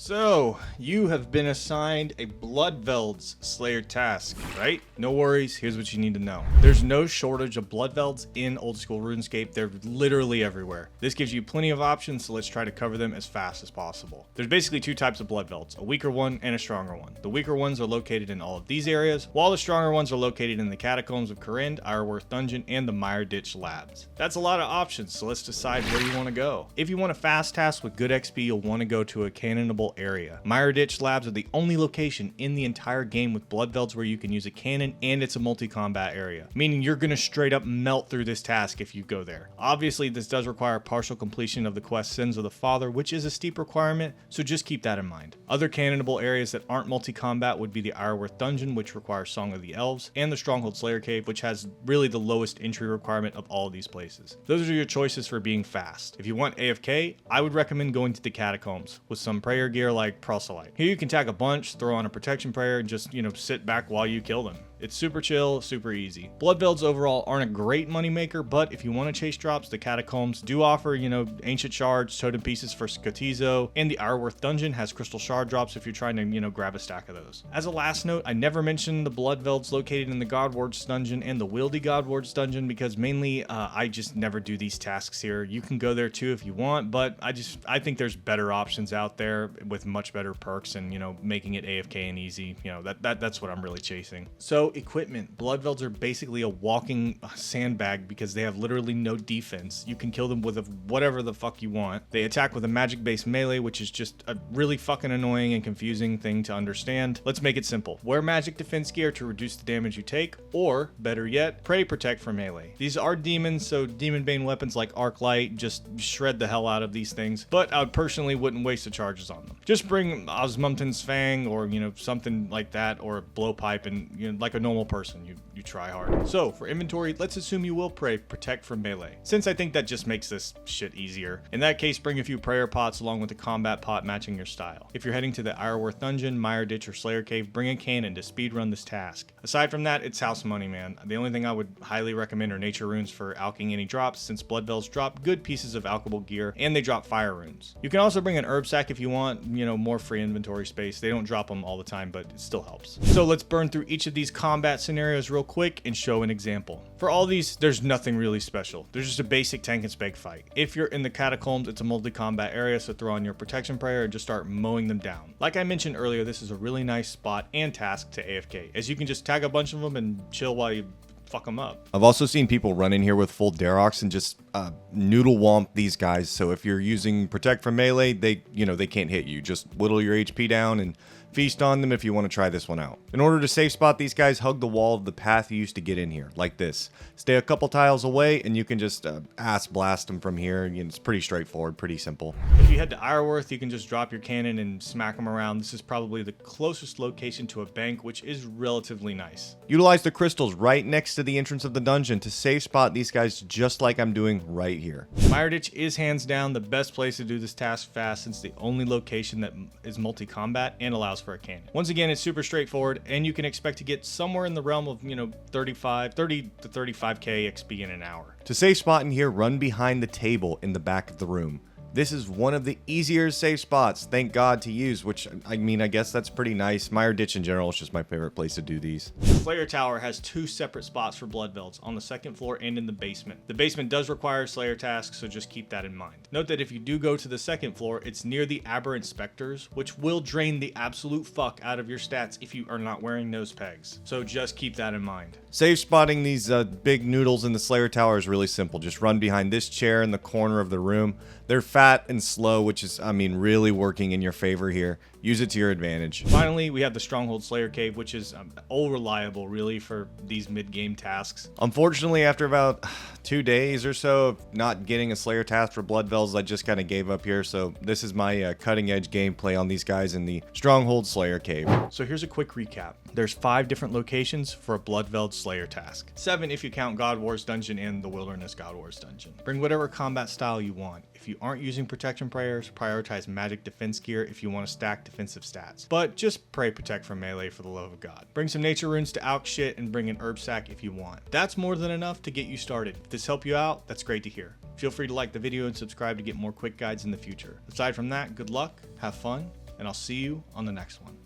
So, you have been assigned a Bloodvelds Slayer task, right? No worries, here's what you need to know. There's no shortage of Bloodvelds in old school RuneScape, they're literally everywhere. This gives you plenty of options, so let's try to cover them as fast as possible. There's basically two types of Bloodvelds, a weaker one and a stronger one. The weaker ones are located in all of these areas, while the stronger ones are located in the Catacombs of Kourend, Iorwerth Dungeon, and the Meyerditch labs. That's a lot of options, so let's decide where you want to go. If you want a fast task with good XP, you'll want to go to a cannonable area. Meyerditch labs are the only location in the entire game with Bloodvelds where you can use a cannon, and it's a multi-combat area, meaning you're gonna straight up melt through this task if you go there. Obviously, this does require partial completion of the quest Sins of the Father, which is a steep requirement, so just keep that in mind. Other cannonable areas that aren't multi-combat would be the Iorwerth Dungeon, which requires Song of the Elves, and the Stronghold Slayer Cave, which has really the lowest entry requirement of all of these places. Those are your choices for being fast. If you want AFK, I would recommend going to the Catacombs with some prayer gear like Proselyte. Here you can tag a bunch, throw on a protection prayer, and just, sit back while you kill them. It's super chill, super easy. Bloodvelds overall aren't a great moneymaker, but if you want to chase drops, the Catacombs do offer, ancient shards, totem pieces for Skotizo, and the Iorwerth Dungeon has crystal shard drops if you're trying to, grab a stack of those. As a last note, I never mentioned the Bloodvelds located in the Godwards Dungeon and the Wieldy Godwards Dungeon because mainly I just never do these tasks here. You can go there too if you want, but I think there's better options out there with much better perks and, making it AFK and easy. That's what I'm really chasing. So equipment. Bloodvelds are basically a walking sandbag because they have literally no defense. You can kill them with whatever the fuck you want. They attack with a magic based melee, which is just a really fucking annoying and confusing thing to understand. Let's make it simple. Wear magic defense gear to reduce the damage you take, or better yet, pray protect for melee. These are demons, so demon bane weapons like arc light just shred the hell out of these things, but I personally wouldn't waste the charges on them. Just bring Osmumten's Fang or something like that, or a blowpipe, and like a normal person, you try hard. So for inventory, let's assume you will pray protect from melee, since I think that just makes this shit easier. In that case, bring a few prayer pots along with a combat pot matching your style. If you're heading to the Iorwerth Dungeon, Meyerditch, or Slayer Cave, bring a cannon to speedrun this task. Aside from that, it's house money, man. The only thing I would highly recommend are nature runes for alching any drops, since Bloodvelds drop good pieces of alchable gear and they drop fire runes. You can also bring an herb sack if you want, more free inventory space. They don't drop them all the time, but it still helps. So let's burn through each of these combat scenarios real quick and show an example. For all these, there's nothing really special. There's just a basic tank and spec fight. If you're in the Catacombs, it's a multi-combat area, so throw on your protection prayer and just start mowing them down. Like I mentioned earlier, this is a really nice spot and task to AFK, as you can just tag a bunch of them and chill while you fuck them up. I've also seen people run in here with full Darox and just noodle womp these guys. So if you're using protect from melee, they can't hit you. Just whittle your HP down and feast on them if you want to try this one out. In order to safe spot these guys, hug the wall of the path you used to get in here, like this. Stay a couple tiles away and you can just ass blast them from here. It's pretty straightforward, pretty simple. If you head to Iorwerth, you can just drop your cannon and smack them around. This is probably the closest location to a bank, which is relatively nice. Utilize the crystals right next to the entrance of the dungeon to safe spot these guys just like I'm doing right here. Meyerditch is hands down the best place to do this task fast, since the only location that is multi-combat and allows for a cannon. Once again, it's super straightforward, and you can expect to get somewhere in the realm of 30 to 35k XP in an hour. To safe spot in here, run behind the table in the back of the room. This is one of the easier safe spots, thank God, to use, which, I guess that's pretty nice. Meyerditch in general is just my favorite place to do these. The Slayer Tower has two separate spots for Bloodvelds, on the second floor and in the basement. The basement does require Slayer tasks, so just keep that in mind. Note that if you do go to the second floor, it's near the Aberrant Specters, which will drain the absolute fuck out of your stats if you are not wearing nose pegs. So just keep that in mind. Safe spotting these big noodles in the Slayer Tower is really simple. Just run behind this chair in the corner of the room. They're fat and slow, which is, really working in your favor here. Use it to your advantage. Finally, we have the Stronghold Slayer Cave, which is all reliable, really, for these mid-game tasks. Unfortunately, after about 2 days or so of not getting a Slayer task for Bloodvelds, I just kind of gave up here. So this is my cutting-edge gameplay on these guys in the Stronghold Slayer Cave. So here's a quick recap. There's 5 different locations for a Bloodveld Slayer task. 7 if you count God Wars Dungeon and the Wilderness God Wars Dungeon. Bring whatever combat style you want. If you aren't using protection prayers, prioritize magic defense gear if you want to stack defensive stats. But just pray protect from melee for the love of God. Bring some nature runes to alch shit and bring an herb sack if you want. That's more than enough to get you started. If this helped you out, that's great to hear. Feel free to like the video and subscribe to get more quick guides in the future. Aside from that, good luck, have fun, and I'll see you on the next one.